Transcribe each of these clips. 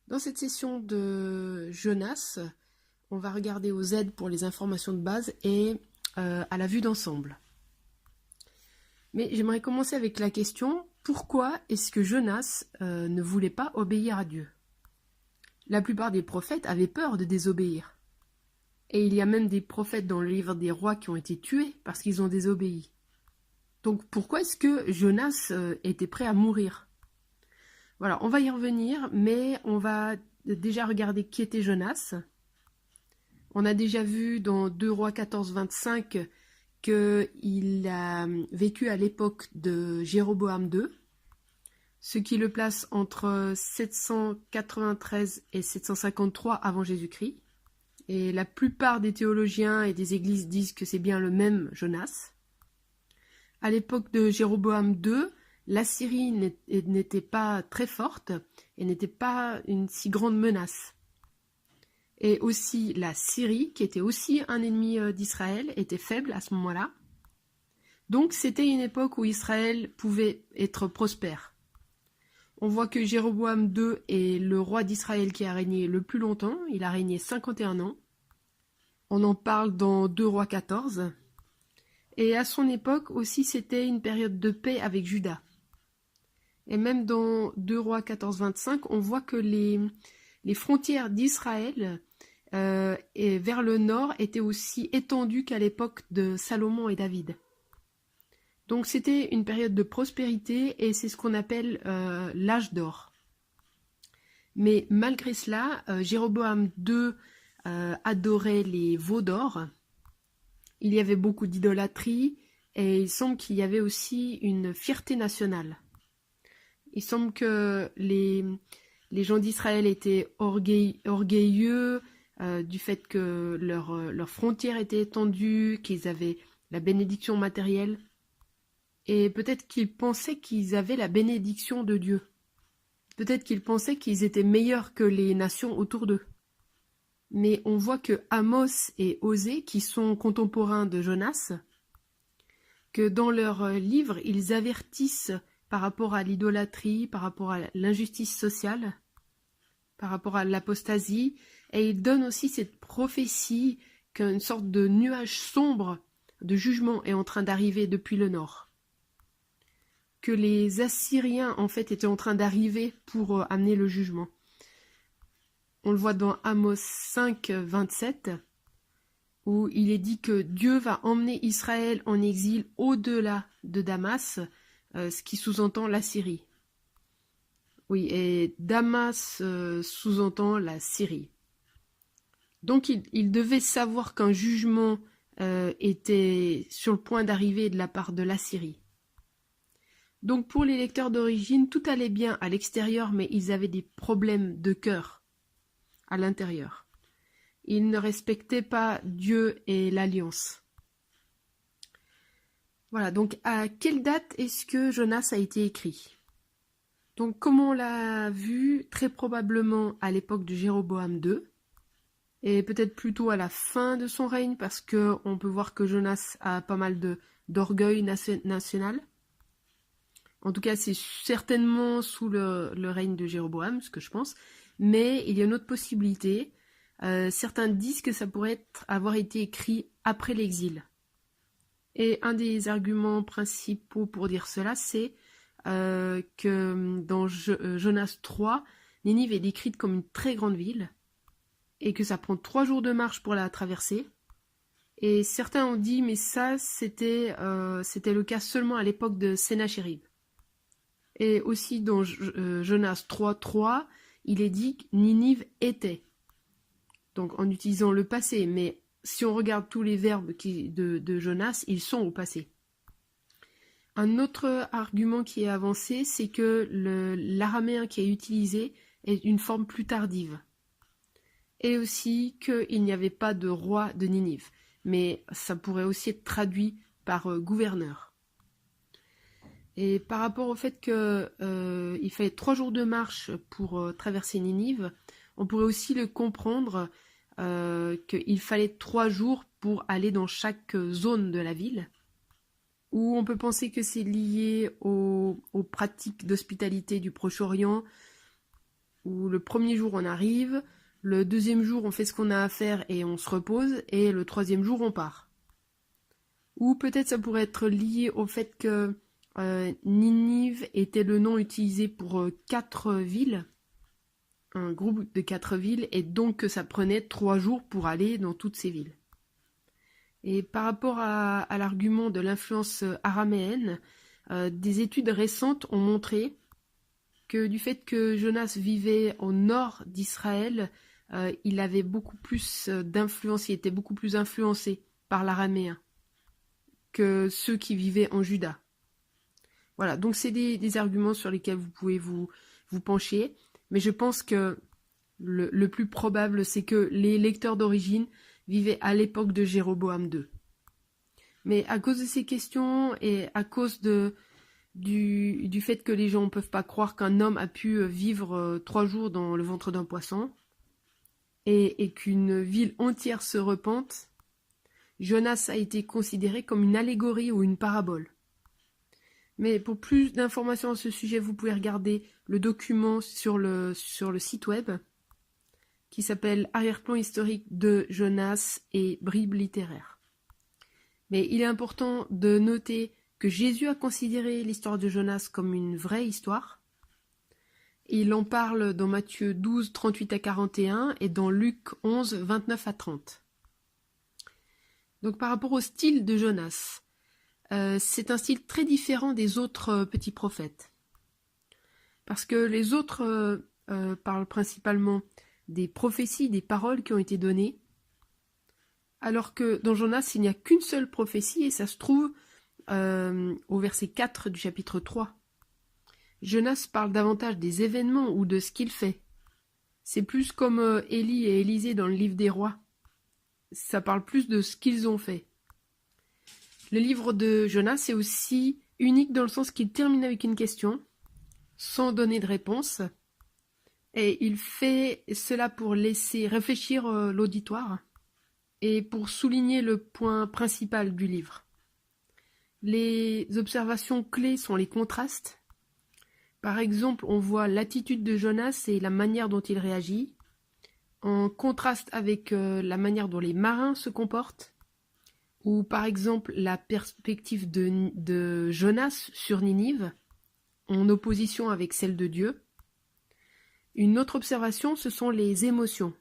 Dans cette session de Jonas, on va regarder aux aides pour les informations de base et à la vue d'ensemble. Mais j'aimerais commencer avec la question, pourquoi est-ce que Jonas ne voulait pas obéir à Dieu? La plupart des prophètes avaient peur de désobéir. Et il y a même des prophètes dans le livre des rois qui ont été tués parce qu'ils ont désobéi. Donc pourquoi est-ce que Jonas était prêt à mourir? Voilà, on va y revenir, mais on va déjà regarder qui était Jonas. On a déjà vu dans 2 Rois 14, 25 qu'il a vécu à l'époque de Jéroboam II, ce qui le place entre 793 et 753 avant Jésus-Christ. Et la plupart des théologiens et des églises disent que c'est bien le même Jonas. À l'époque de Jéroboam II, la Syrie n'était pas très forte et n'était pas une si grande menace. Et aussi la Syrie, qui était aussi un ennemi d'Israël, était faible à ce moment-là. Donc c'était une époque où Israël pouvait être prospère. On voit que Jéroboam II est le roi d'Israël qui a régné le plus longtemps, il a régné 51 ans. On en parle dans 2 Rois 14. Et à son époque aussi c'était une période de paix avec Juda. Et même dans 2 Rois 14, 25, on voit que les frontières d'Israël et vers le nord étaient aussi étendues qu'à l'époque de Salomon et David. Donc c'était une période de prospérité et c'est ce qu'on appelle l'âge d'or. Mais malgré cela, Jéroboam II adorait les veaux d'or. Il y avait beaucoup d'idolâtrie et il semble qu'il y avait aussi une fierté nationale. Il semble que les gens d'Israël étaient orgueilleux du fait que leurs frontières étaient étendues, qu'ils avaient la bénédiction matérielle. Et peut-être qu'ils pensaient qu'ils avaient la bénédiction de Dieu. Peut-être qu'ils pensaient qu'ils étaient meilleurs que les nations autour d'eux. Mais on voit que Amos et Osée, qui sont contemporains de Jonas, que dans leurs livres, ils avertissent par rapport à l'idolâtrie, par rapport à l'injustice sociale, par rapport à l'apostasie, et ils donnent aussi cette prophétie qu'une sorte de nuage sombre de jugement est en train d'arriver depuis le nord. Que les Assyriens, en fait, étaient en train d'arriver pour amener le jugement. On le voit dans Amos 5, 27, où il est dit que Dieu va emmener Israël en exil au-delà de Damas, ce qui sous-entend la Syrie. Oui, et Damas sous-entend la Syrie. Donc il devait savoir qu'un jugement était sur le point d'arriver de la part de la Syrie. Donc pour les lecteurs d'origine, tout allait bien à l'extérieur, mais ils avaient des problèmes de cœur à l'intérieur. Ils ne respectaient pas Dieu et l'alliance. Voilà, donc à quelle date est-ce que Jonas a été écrit? Donc comme on l'a vu, très probablement à l'époque de Jéroboam II, et peut-être plutôt à la fin de son règne, parce qu'on peut voir que Jonas a pas mal d'orgueil national. En tout cas, c'est certainement sous le règne de Jéroboam, ce que je pense. Mais il y a une autre possibilité. Certains disent que ça pourrait avoir été écrit après l'exil. Et un des arguments principaux pour dire cela, c'est que dans Jonas 3, Ninive est décrite comme une très grande ville et que ça prend 3 jours de marche pour la traverser. Et certains ont dit, mais ça, c'était le cas seulement à l'époque de Sennachérib. Et aussi dans Jonas 3.3, il est dit que Ninive était. Donc en utilisant le passé, mais si on regarde tous les verbes de Jonas, ils sont au passé. Un autre argument qui est avancé, c'est que l'araméen qui est utilisé est une forme plus tardive. Et aussi qu'il n'y avait pas de roi de Ninive. Mais ça pourrait aussi être traduit par gouverneur. Et par rapport au fait qu'il fallait 3 jours de marche pour traverser Ninive, on pourrait aussi le comprendre qu'il fallait 3 jours pour aller dans chaque zone de la ville. Ou on peut penser que c'est lié aux pratiques d'hospitalité du Proche-Orient, où le premier jour on arrive, le deuxième jour on fait ce qu'on a à faire et on se repose, et le troisième jour on part. Ou peut-être ça pourrait être lié au fait que Ninive était le nom utilisé pour 4 villes, un groupe de 4 villes, et donc que ça prenait 3 jours pour aller dans toutes ces villes. Et par rapport à l'argument de l'influence araméenne, des études récentes ont montré que du fait que Jonas vivait au nord d'Israël, il avait beaucoup plus d'influence, il était beaucoup plus influencé par l'araméen que ceux qui vivaient en Juda. Voilà, donc c'est des arguments sur lesquels vous pouvez vous pencher, mais je pense que le plus probable, c'est que les lecteurs d'origine vivaient à l'époque de Jéroboam II. Mais à cause de ces questions et à cause du fait que les gens ne peuvent pas croire qu'un homme a pu vivre 3 jours dans le ventre d'un poisson et qu'une ville entière se repente, Jonas a été considéré comme une allégorie ou une parabole. Mais pour plus d'informations à ce sujet, vous pouvez regarder le document sur le site web qui s'appelle Arrière-plan historique de Jonas et bribes littéraires. Mais il est important de noter que Jésus a considéré l'histoire de Jonas comme une vraie histoire. Il en parle dans Matthieu 12, 38 à 41 et dans Luc 11, 29 à 30. Donc par rapport au style de Jonas, c'est un style très différent des autres petits prophètes. Parce que les autres parlent principalement des prophéties, des paroles qui ont été données, alors que dans Jonas, il n'y a qu'une seule prophétie, et ça se trouve au verset 4 du chapitre 3. Jonas parle davantage des événements ou de ce qu'il fait. C'est plus comme Élie et Élisée dans le livre des rois. Ça parle plus de ce qu'ils ont fait. Le livre de Jonas est aussi unique dans le sens qu'il termine avec une question, sans donner de réponse, et il fait cela pour laisser réfléchir l'auditoire et pour souligner le point principal du livre. Les observations clés sont les contrastes. Par exemple, on voit l'attitude de Jonas et la manière dont il réagit, en contraste avec la manière dont les marins se comportent, ou par exemple la perspective de Jonas sur Ninive, en opposition avec celle de Dieu. Une autre observation, ce sont les émotions.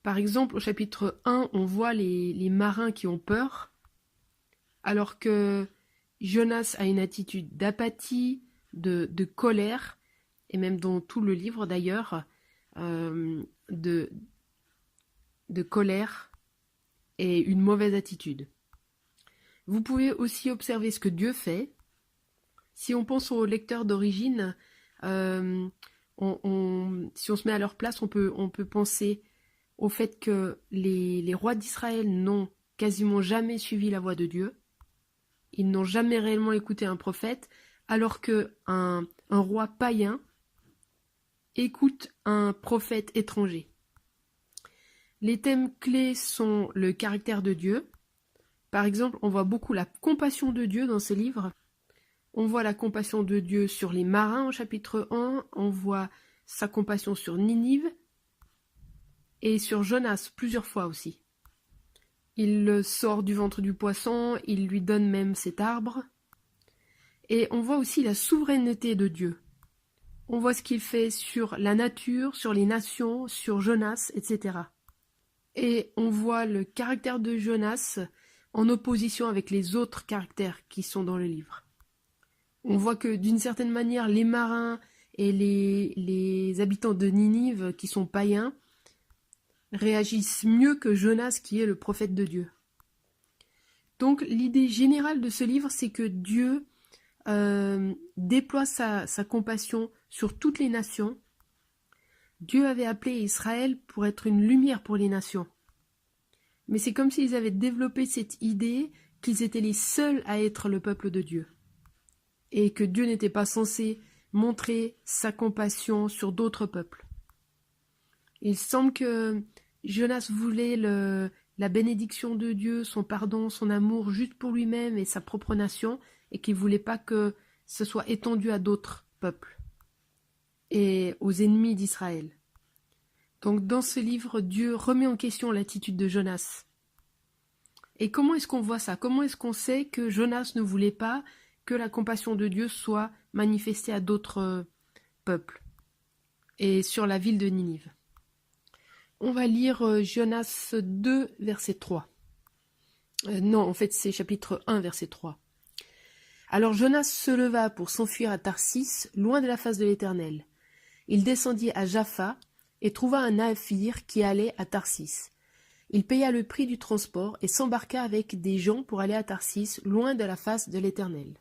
Par exemple, au chapitre 1, on voit les marins qui ont peur, alors que Jonas a une attitude d'apathie, de colère, et même dans tout le livre d'ailleurs, de colère et une mauvaise attitude. Vous pouvez aussi observer ce que Dieu fait. Si on pense aux lecteurs d'origine, si on se met à leur place, on peut penser au fait que les rois d'Israël n'ont quasiment jamais suivi la voix de Dieu. Ils n'ont jamais réellement écouté un prophète, alors qu'un roi païen écoute un prophète étranger. Les thèmes clés sont le caractère de Dieu. Par exemple, on voit beaucoup la compassion de Dieu dans ce livre. On voit la compassion de Dieu sur les marins au chapitre 1, on voit sa compassion sur Ninive et sur Jonas plusieurs fois aussi. Il le sort du ventre du poisson, il lui donne même cet arbre. Et on voit aussi la souveraineté de Dieu. On voit ce qu'il fait sur la nature, sur les nations, sur Jonas, etc. Et on voit le caractère de Jonas en opposition avec les autres caractères qui sont dans le livre. On voit que d'une certaine manière, les marins et les habitants de Ninive, qui sont païens, réagissent mieux que Jonas, qui est le prophète de Dieu. Donc l'idée générale de ce livre, c'est que Dieu déploie sa compassion sur toutes les nations. Dieu avait appelé Israël pour être une lumière pour les nations. Mais c'est comme s'ils avaient développé cette idée qu'ils étaient les seuls à être le peuple de Dieu. Et que Dieu n'était pas censé montrer sa compassion sur d'autres peuples. Il semble que Jonas voulait la bénédiction de Dieu, son pardon, son amour juste pour lui-même et sa propre nation, et qu'il ne voulait pas que ce soit étendu à d'autres peuples. et aux ennemis d'Israël. Donc dans ce livre, Dieu remet en question l'attitude de Jonas. Et comment est-ce qu'on voit ça? Comment est-ce qu'on sait que Jonas ne voulait pas que la compassion de Dieu soit manifestée à d'autres peuples et sur la ville de Ninive? On va lire Jonas 2, verset 3. Non, en fait c'est chapitre 1, verset 3. Alors Jonas se leva pour s'enfuir à Tarsis, loin de la face de l'Éternel. Il descendit à Jaffa et trouva un navire qui allait à Tarsis. Il paya le prix du transport et s'embarqua avec des gens pour aller à Tarsis, loin de la face de l'Éternel.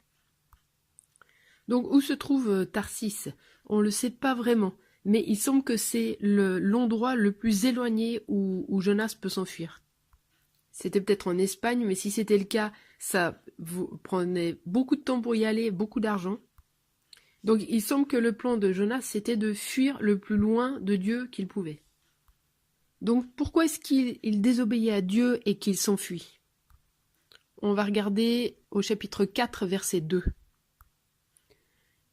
Donc où se trouve Tarsis? On ne le sait pas vraiment, mais il semble que c'est l'endroit le plus éloigné où Jonas peut s'enfuir. C'était peut-être en Espagne, mais si c'était le cas, ça vous prenait beaucoup de temps pour y aller, beaucoup d'argent. Donc il semble que le plan de Jonas, c'était de fuir le plus loin de Dieu qu'il pouvait. Donc pourquoi est-ce qu'il désobéit à Dieu et qu'il s'enfuit? On va regarder au chapitre 4, verset 2.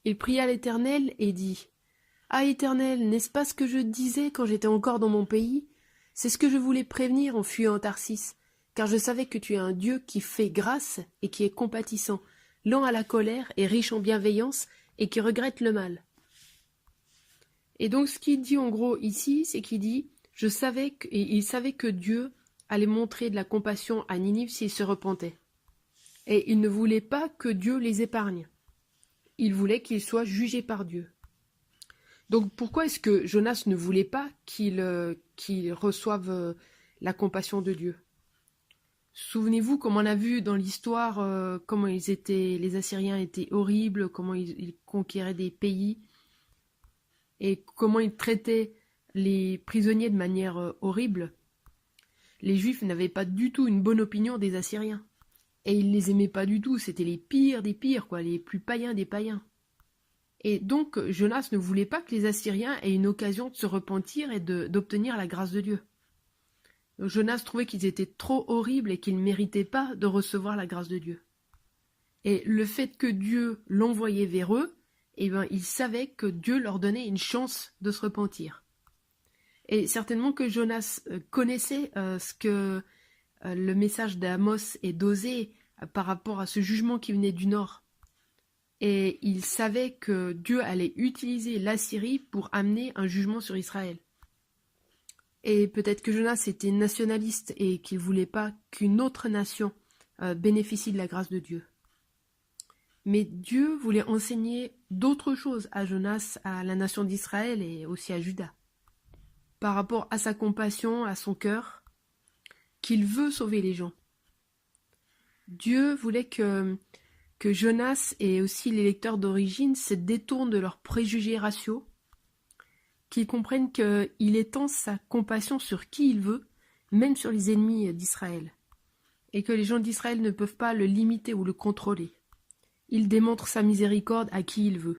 Il pria l'Éternel et dit « Ah Éternel, n'est-ce pas ce que je disais quand j'étais encore dans mon pays? C'est ce que je voulais prévenir en fuyant Tarsis, car je savais que tu es un Dieu qui fait grâce et qui est compatissant, lent à la colère et riche en bienveillance, et qui regrette le mal. » Et donc ce qu'il dit en gros ici, c'est qu'il dit il savait que Dieu allait montrer de la compassion à Ninive s'il se repentait. Et il ne voulait pas que Dieu les épargne. Il voulait qu'ils soient jugés par Dieu. Donc pourquoi est-ce que Jonas ne voulait pas qu'il reçoive la compassion de Dieu? Souvenez-vous, comme on a vu dans l'histoire, comment les Assyriens étaient horribles, comment ils conquéraient des pays, et comment ils traitaient les prisonniers de manière horrible. Les Juifs n'avaient pas du tout une bonne opinion des Assyriens. Et ils les aimaient pas du tout, c'était les pires des pires, les plus païens des païens. Et donc Jonas ne voulait pas que les Assyriens aient une occasion de se repentir et d'obtenir la grâce de Dieu. Jonas trouvait qu'ils étaient trop horribles et qu'ils ne méritaient pas de recevoir la grâce de Dieu. Et le fait que Dieu l'envoyait vers eux, il savait que Dieu leur donnait une chance de se repentir. Et certainement que Jonas connaissait ce que le message d'Amos et d'Osée par rapport à ce jugement qui venait du nord. Et il savait que Dieu allait utiliser l'Assyrie pour amener un jugement sur Israël. Et peut-être que Jonas était nationaliste et qu'il ne voulait pas qu'une autre nation bénéficie de la grâce de Dieu. Mais Dieu voulait enseigner d'autres choses à Jonas, à la nation d'Israël et aussi à Juda. Par rapport à sa compassion, à son cœur, qu'il veut sauver les gens. Dieu voulait que Jonas et aussi les lecteurs d'origine se détournent de leurs préjugés raciaux, qu'ils comprennent qu'il étend sa compassion sur qui il veut, même sur les ennemis d'Israël, et que les gens d'Israël ne peuvent pas le limiter ou le contrôler. Il démontre sa miséricorde à qui il veut.